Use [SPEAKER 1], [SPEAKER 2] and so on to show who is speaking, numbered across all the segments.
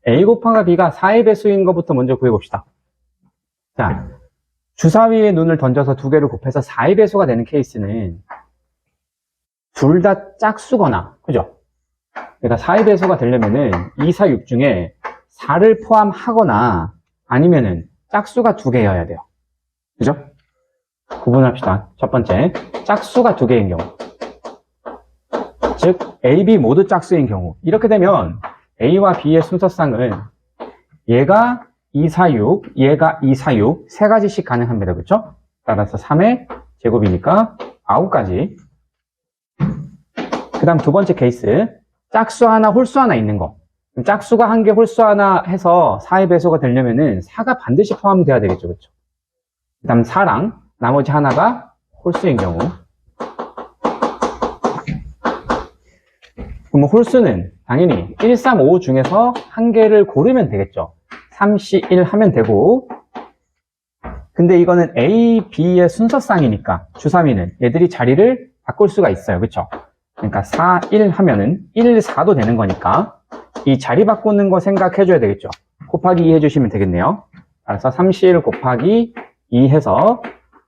[SPEAKER 1] A 곱하기 B가 4의 배수인 것부터 먼저 구해봅시다. 자, 주사위에 눈을 던져서 두 개를 곱해서 4의 배수가 되는 케이스는 둘 다 짝수거나, 그죠? 그러니까 4의 배수가 되려면은 2, 4, 6 중에 4를 포함하거나 아니면은 짝수가 두 개여야 돼요. 그죠? 구분합시다. 첫 번째, 짝수가 두 개인 경우. 즉, A, B 모두 짝수인 경우. 이렇게 되면 A와 B의 순서상은 얘가 2, 4, 6, 얘가 2, 4, 6 세 가지씩 가능합니다. 그렇죠? 따라서 3의 제곱이니까 9가지. 그 다음 두 번째 케이스, 짝수 하나, 홀수 하나 있는 거. 짝수가 한 개, 홀수 하나 해서 4의 배수가 되려면은 4가 반드시 포함돼야 되겠죠. 그렇죠? 그 다음 4랑 나머지 하나가 홀수인 경우. 그럼 홀수는 당연히 1, 3, 5 중에서 한 개를 고르면 되겠죠. 3, C, 1 하면 되고. 근데 이거는 A, B의 순서상이니까 주사위는 얘들이 자리를 바꿀 수가 있어요. 그렇죠? 그러니까 4, 1 하면은 1, 4도 되는 거니까 이 자리 바꾸는 거 생각해줘야 되겠죠. 곱하기 2 해주시면 되겠네요. 따라서 3C1 곱하기 2 해서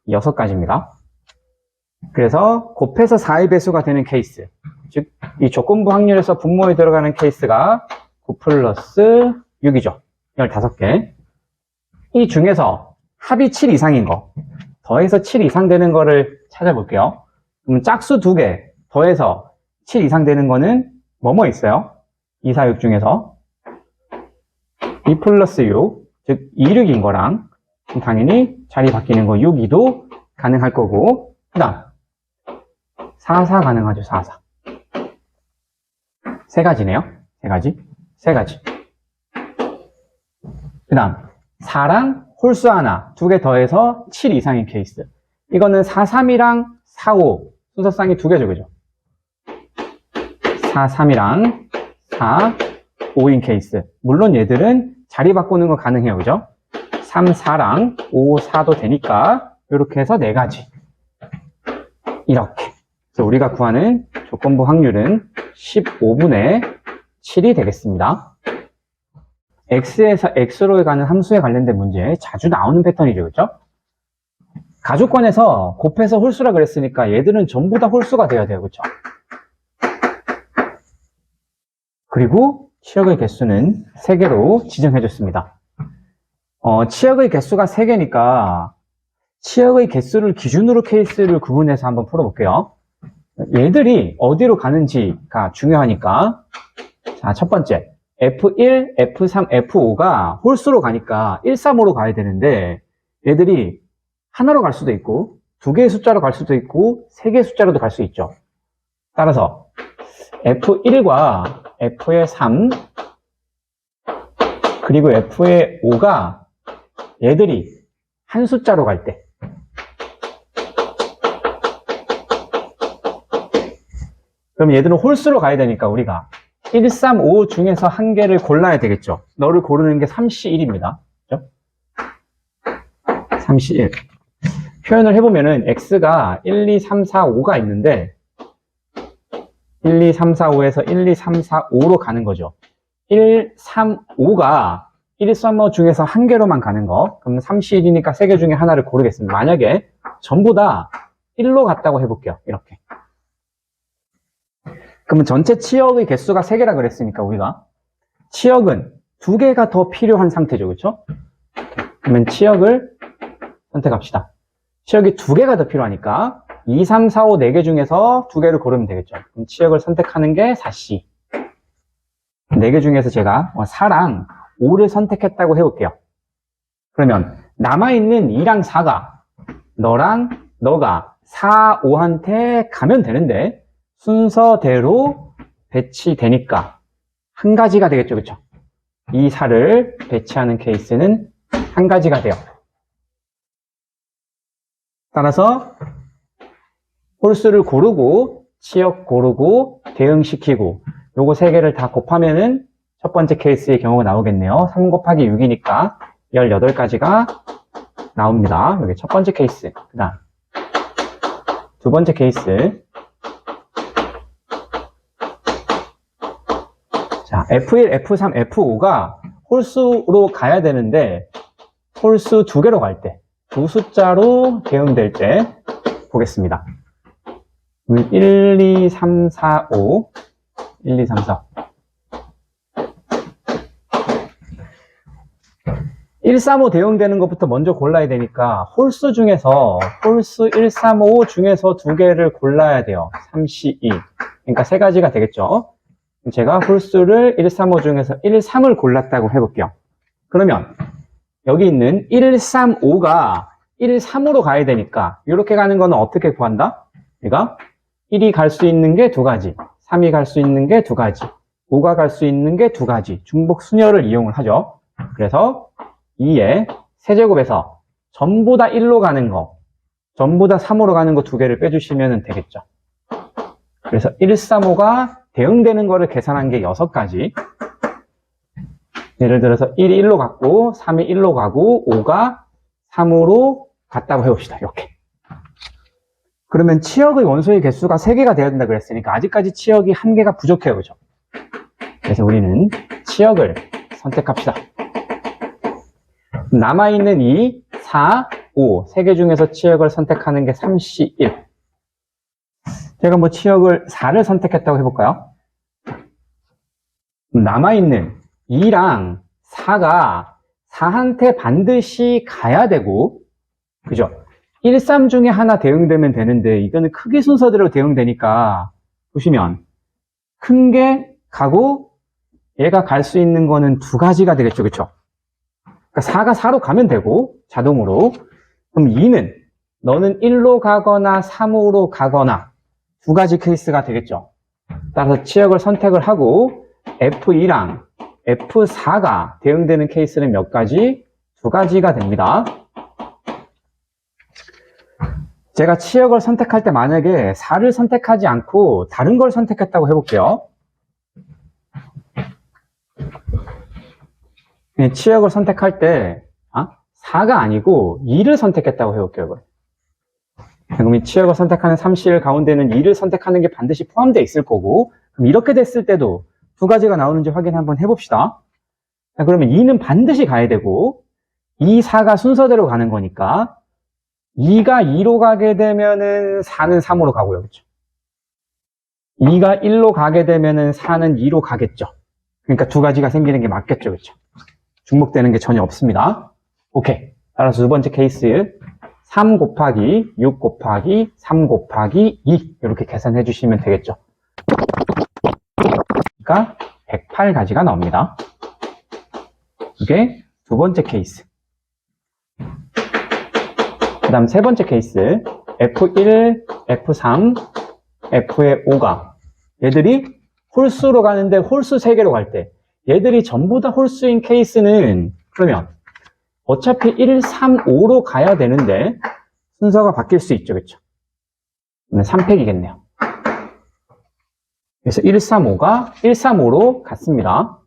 [SPEAKER 1] 6가지입니다. 그래서 곱해서 4의 배수가 되는 케이스, 즉 이 조건부 확률에서 분모에 들어가는 케이스가 9 플러스 6이죠. 15개. 이 중에서 합이 7 이상인 거, 더해서 7 이상 되는 거를 찾아볼게요. 그럼 짝수 2개 더해서 7 이상 되는 거는 뭐뭐 있어요? 2, 4, 6 중에서 2 플러스 6, 즉 2, 6인 거랑 당연히 자리 바뀌는 거 6, 2도 가능할 거고, 그 다음 4, 4 가능하죠. 4, 4. 세 가지네요. 세 가지. 그 다음 4랑 홀수 하나, 두 개 더해서 7 이상인 케이스. 이거는 4, 3이랑 4, 5 순서상이 두 개죠. 그죠? 4, 3이랑 4, 5인 케이스. 물론 얘들은 자리 바꾸는 거 가능해요. 그죠? 3, 4랑 5, 4도 되니까 이렇게 해서 4가지. 이렇게. 그래서 우리가 구하는 조건부 확률은 15분의 7이 되겠습니다. X에서 X로 가는 함수에 관련된 문제 자주 나오는 패턴이죠. 그렇죠? 가족권에서 곱해서 홀수라 그랬으니까 얘들은 전부 다 홀수가 돼야 돼요. 그렇죠? 그리고 치역의 개수는 3개로 지정해줬습니다. 치역의 개수가 3개니까 치역의 개수를 기준으로 케이스를 구분해서 한번 풀어볼게요. 얘들이 어디로 가는지가 중요하니까. 자, 첫 번째 F1, F3, F5가 홀수로 가니까 1, 3, 5로 가야 되는데 얘들이 하나로 갈 수도 있고 2개의 숫자로 갈 수도 있고 3개의 숫자로도 갈 수 있죠. 따라서 F1과 F의 3 그리고 F의 5가 얘들이 한 숫자로 갈 때, 그럼 얘들은 홀수로 가야 되니까 우리가 1, 3, 5 중에서 한 개를 골라야 되겠죠. 너를 고르는 게 3C1입니다. 그렇죠? 3C1. 표현을 해보면은 X가 1, 2, 3, 4, 5가 있는데 1, 2, 3, 4, 5에서 1, 2, 3, 4, 5로 가는 거죠. 1, 3, 5가 1, 2, 3, 5 중에서 한 개로만 가는 거. 그럼 3C1이니까 3개 중에 하나를 고르겠습니다. 만약에 전부 다 1로 갔다고 해볼게요. 이렇게. 그러면 전체 치역의 개수가 3개라 그랬으니까 우리가 치역은 2개가 더 필요한 상태죠. 그렇죠? 그러면 치역을 선택합시다. 치역이 2개가 더 필요하니까 2, 3, 4, 5, 4개 중에서 2개를 고르면 되겠죠. 그럼 치역을 선택하는 게 4C. 4개 중에서 제가 4랑 5를 선택했다고 해볼게요. 그러면 남아있는 2랑 4가 너가 4, 5한테 가면 되는데 순서대로 배치되니까 한 가지가 되겠죠. 그렇죠? 이 4를 배치하는 케이스는 한 가지가 돼요. 따라서 홀수를 고르고 치역 고르고 대응시키고 요거 3개를 다 곱하면은 첫 번째 케이스의 경우가 나오겠네요. 3 곱하기 6이니까 18가지가 나옵니다. 여기 첫 번째 케이스. 그 다음 두 번째 케이스. 자, F1, F3, F5가 홀수로 가야 되는데 홀수 두 개로 갈 때, 두 숫자로 대응될 때 보겠습니다. 1, 2, 3, 4, 5 1, 2, 3, 4 1, 3, 5 대응되는 것부터 먼저 골라야 되니까 홀수 중에서 홀수 1, 3, 5 중에서 두 개를 골라야 돼요. 3, 2 그러니까 세 가지가 되겠죠. 제가 홀수를 1, 3, 5 중에서 1, 3을 골랐다고 해볼게요. 그러면 여기 있는 1, 3, 5가 1, 3으로 가야 되니까 이렇게 가는 거는 어떻게 구한다? 내가 1이 갈 수 있는 게 두 가지, 3이 갈 수 있는 게 두 가지, 5가 갈 수 있는 게 두 가지, 중복 순열을 이용을 하죠. 그래서 2의 세제곱에서 전부 다 1로 가는 거, 전부 다 3으로 가는 거 두 개를 빼주시면 되겠죠. 그래서 1, 3, 5가 대응되는 거를 계산한 게 6가지. 예를 들어서 1이 1로 갔고 3이 1로 가고 5가 3으로 갔다고 해봅시다. 이렇게. 그러면 치역의 원소의 개수가 3개가 되어야 된다 그랬으니까 아직까지 치역이 1개가 부족해요. 그죠? 그래서 우리는 치역을 선택합시다. 남아있는 2, 4, 5 3개 중에서 치역을 선택하는 게 3C1. 제가 뭐 치역을 4를 선택했다고 해볼까요? 남아있는 2랑 4가 4한테 반드시 가야 되고, 그죠? 1, 3 중에 하나 대응되면 되는데, 이거는 크기 순서대로 대응되니까, 보시면, 큰 게 가고, 얘가 갈 수 있는 거는 두 가지가 되겠죠, 그쵸? 그러니까 4가 4로 가면 되고, 자동으로. 그럼 2는, 너는 1로 가거나 3으로 가거나, 두 가지 케이스가 되겠죠. 따라서 치역을 선택을 하고, F2랑 F4가 대응되는 케이스는 몇 가지? 두 가지가 됩니다. 제가 치역을 선택할 때 만약에 4를 선택하지 않고 다른 걸 선택했다고 해볼게요. 치역을 선택할 때 4가 아니고 2를 선택했다고 해볼게요. 그럼 이 치역을 선택하는 3C1 가운데는 2를 선택하는 게 반드시 포함되어 있을 거고, 그럼 이렇게 됐을 때도 두 가지가 나오는지 확인 한번 해봅시다. 자, 그러면 2는 반드시 가야 되고 2, 4가 순서대로 가는 거니까 2가 2로 가게 되면은 4는 3으로 가고요. 그렇죠? 2가 1로 가게 되면은 4는 2로 가겠죠. 그러니까 두 가지가 생기는 게 맞겠죠. 그렇죠? 중복되는 게 전혀 없습니다. 오케이. 따라서 두 번째 케이스 3 곱하기 6 곱하기 3 곱하기 2 이렇게 계산해 주시면 되겠죠. 그러니까 108가지가 나옵니다. 이게 두 번째 케이스. 그 다음 세 번째 케이스 F1, F3, F의 5가 얘들이 홀수로 가는데 홀수 3개로 갈 때 얘들이 전부 다 홀수인 케이스는 그러면 어차피 1, 3, 5로 가야 되는데 순서가 바뀔 수 있죠. 그렇죠? 3팩이겠네요. 그래서 1, 3, 5가 1, 3, 5로 갔습니다.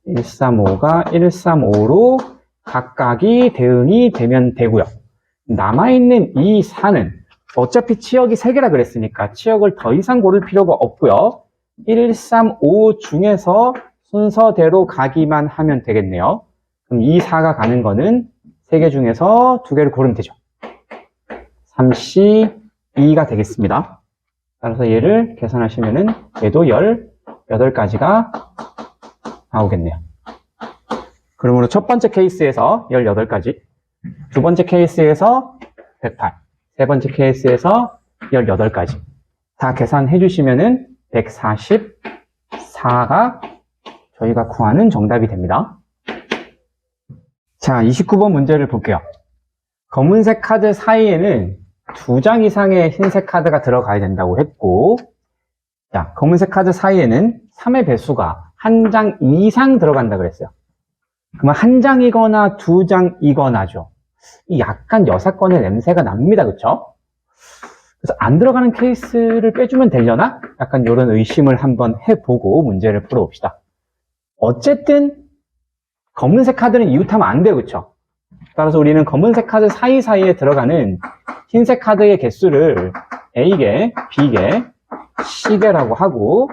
[SPEAKER 1] 1, 3, 5가 1, 3, 5로 각각이 대응이 되면 되고요. 남아있는 이 4는 어차피 치역이 3개라 그랬으니까 치역을 더 이상 고를 필요가 없고요. 1, 3, 5 중에서 순서대로 가기만 하면 되겠네요. 그럼 이 4가 가는 거는 3개 중에서 2개를 고르면 되죠. 3C2가 되겠습니다. 따라서 얘를 계산하시면은 얘도 18가지가 나오겠네요. 그러므로 첫 번째 케이스에서 18가지, 두 번째 케이스에서 108, 세 번째 케이스에서 18가지 다 계산해 주시면은 144가 저희가 구하는 정답이 됩니다. 자, 29번 문제를 볼게요. 검은색 카드 사이에는 2장 이상의 흰색 카드가 들어가야 된다고 했고, 자, 검은색 카드 사이에는 3의 배수가 1장 이상 들어간다 그랬어요. 그러면 1장이거나 2장이거나죠. 이 약간 여사건의 냄새가 납니다. 그쵸? 그래서 안 들어가는 케이스를 빼주면 되려나? 약간 이런 의심을 한번 해보고 문제를 풀어봅시다. 어쨌든 검은색 카드는 이웃하면 안 돼요. 그쵸? 따라서 우리는 검은색 카드 사이사이에 들어가는 흰색 카드의 개수를 A개, B개, C개라고 하고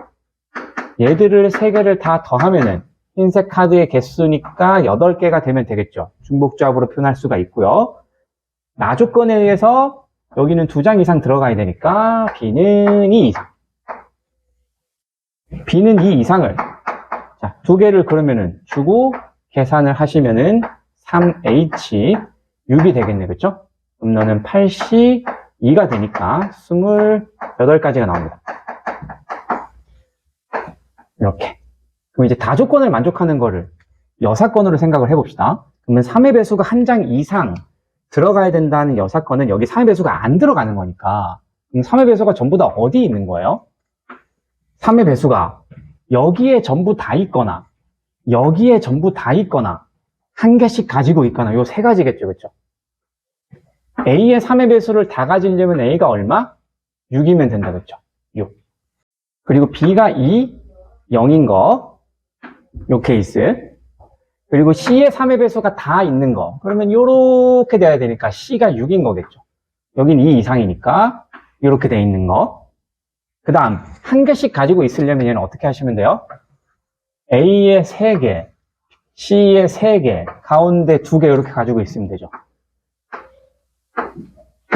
[SPEAKER 1] 얘들을 3개를 다 더하면은 흰색 카드의 개수니까 8개가 되면 되겠죠. 중복조합으로 표현할 수가 있고요. 나 조건에 의해서 여기는 2장 이상 들어가야 되니까 B는 2 이상. B는 2 이상을 자, 2개를 그러면은 주고 계산을 하시면은 3H 6이 되겠네. 그렇죠? 그럼 너는 8C 2가 되니까 28가지가 나옵니다. 이렇게. 그럼 이제 다조건을 만족하는 거를 여사건으로 생각을 해봅시다. 그러면 3의 배수가 한 장 이상 들어가야 된다는 여사건은 여기 3의 배수가 안 들어가는 거니까 그럼 3의 배수가 전부 다 어디 있는 거예요? 3의 배수가 여기에 전부 다 있거나 여기에 전부 다 있거나 한 개씩 가지고 있거나 요 3가지겠죠. 그렇죠? A의 3의 배수를 다 가지려면 A가 얼마? 6이면 된다. 그렇죠? 6. 그리고 B가 2, 0인 거, 요 케이스. 그리고 C의 3의 배수가 다 있는 거. 그러면 요렇게 돼야 되니까 C가 6인 거겠죠. 여긴 2 이상이니까 요렇게 돼 있는 거. 그 다음 한 개씩 가지고 있으려면 얘는 어떻게 하시면 돼요? A의 3개, C의 3개, 가운데 2개 이렇게 가지고 있으면 되죠.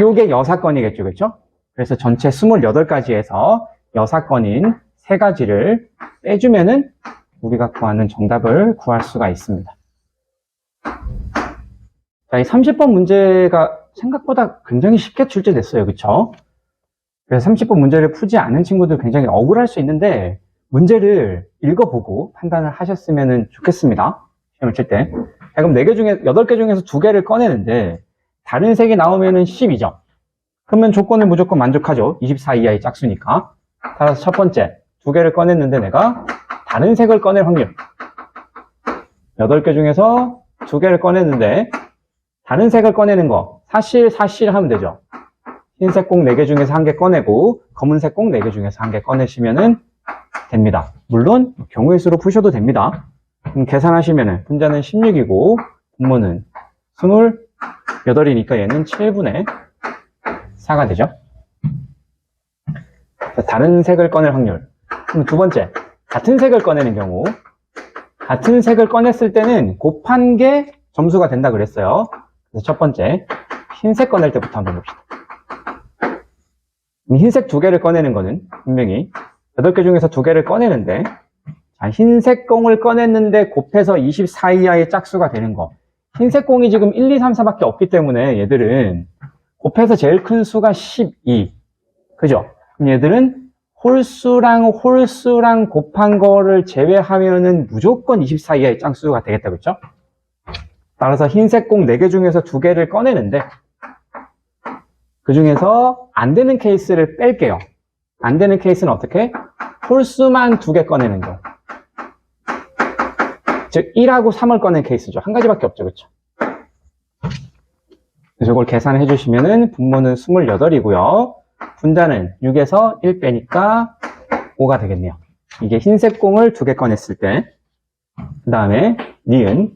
[SPEAKER 1] 요게 여사건이겠죠. 그렇죠? 그래서 전체 28가지에서 여사건인 3가지를 빼주면은 우리가 구하는 정답을 구할 수가 있습니다. 자, 이 30번 문제가 생각보다 굉장히 쉽게 출제됐어요. 그렇죠? 그래서 30번 문제를 풀지 않은 친구들 굉장히 억울할 수 있는데 문제를 읽어보고 판단을 하셨으면 좋겠습니다. 시험을 칠 때. 자, 그럼 8개 중에서 2개를 꺼내는데 다른 색이 나오면은 10이죠. 그러면 조건을 무조건 만족하죠. 24 이하의 짝수니까. 따라서 첫 번째, 2개를 꺼냈는데 내가 다른 색을 꺼낼 확률. 8개 중에서 2개를 꺼냈는데 다른 색을 꺼내는 거. 사실 하면 되죠. 흰색 꼭 4개 중에서 1개 꺼내고 검은색 꼭 4개 중에서 1개 꺼내시면 됩니다. 물론 경우의 수로 푸셔도 됩니다. 계산하시면 분자는 16이고 분모는 28이니까 얘는 7분의 4가 되죠. 다른 색을 꺼낼 확률. 그럼 두 번째, 같은 색을 꺼내는 경우. 같은 색을 꺼냈을 때는 곱한 게 점수가 된다 그랬어요. 그래서 첫 번째, 흰색 꺼낼 때부터 한번 봅시다. 흰색 2개를 꺼내는 거는 분명히 8개 중에서 2개를 꺼내는데 자, 흰색 공을 꺼냈는데 곱해서 24 이하의 짝수가 되는 거. 흰색 공이 지금 1, 2, 3, 4밖에 없기 때문에 얘들은 곱해서 제일 큰 수가 12. 그죠? 그럼 얘들은 홀수랑 곱한 거를 제외하면은 무조건 24 이하의 짝수가 되겠다. 그렇죠? 따라서 흰색 공 4개 중에서 2개를 꺼내는데 그 중에서 안 되는 케이스를 뺄게요. 안 되는 케이스는 어떻게? 홀수만 2개 꺼내는 거. 즉 1하고 3을 꺼낸 케이스죠. 한 가지밖에 없죠. 그렇죠? 그래서 이걸 계산해 주시면은 분모는 28이고요. 분자는 6에서 1 빼니까 5가 되겠네요. 이게 흰색 공을 2개 꺼냈을 때. 그 다음에 니은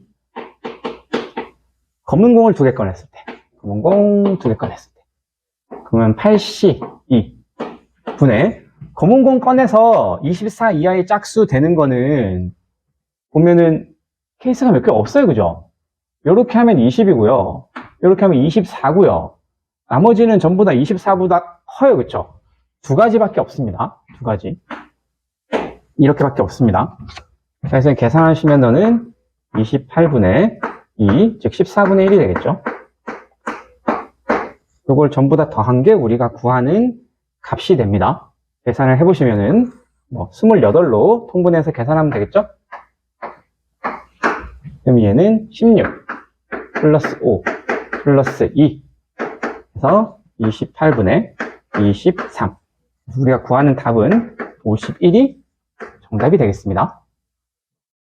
[SPEAKER 1] 검은 공을 2개 꺼냈을 때. 검은 공 2개 꺼냈을 때. 그러면 8C2 분의 검은 공 꺼내서 24 이하의 짝수 되는 거는 보면은 케이스가 몇 개 없어요. 그죠? 요렇게 하면 20이고요. 요렇게 하면 24고요. 나머지는 전부 다 24보다 커요. 그쵸? 2가지밖에 없습니다. 2가지. 이렇게밖에 없습니다. 그래서 계산하시면 너는 28분의 2, 즉 14분의 1이 되겠죠? 요걸 전부 다 더한 게 우리가 구하는 값이 됩니다. 계산을 해보시면은 28로 통분해서 계산하면 되겠죠? 그럼 얘는 16 플러스 5 플러스 2 그래서 28분의 23 우리가 구하는 답은 51이 정답이 되겠습니다.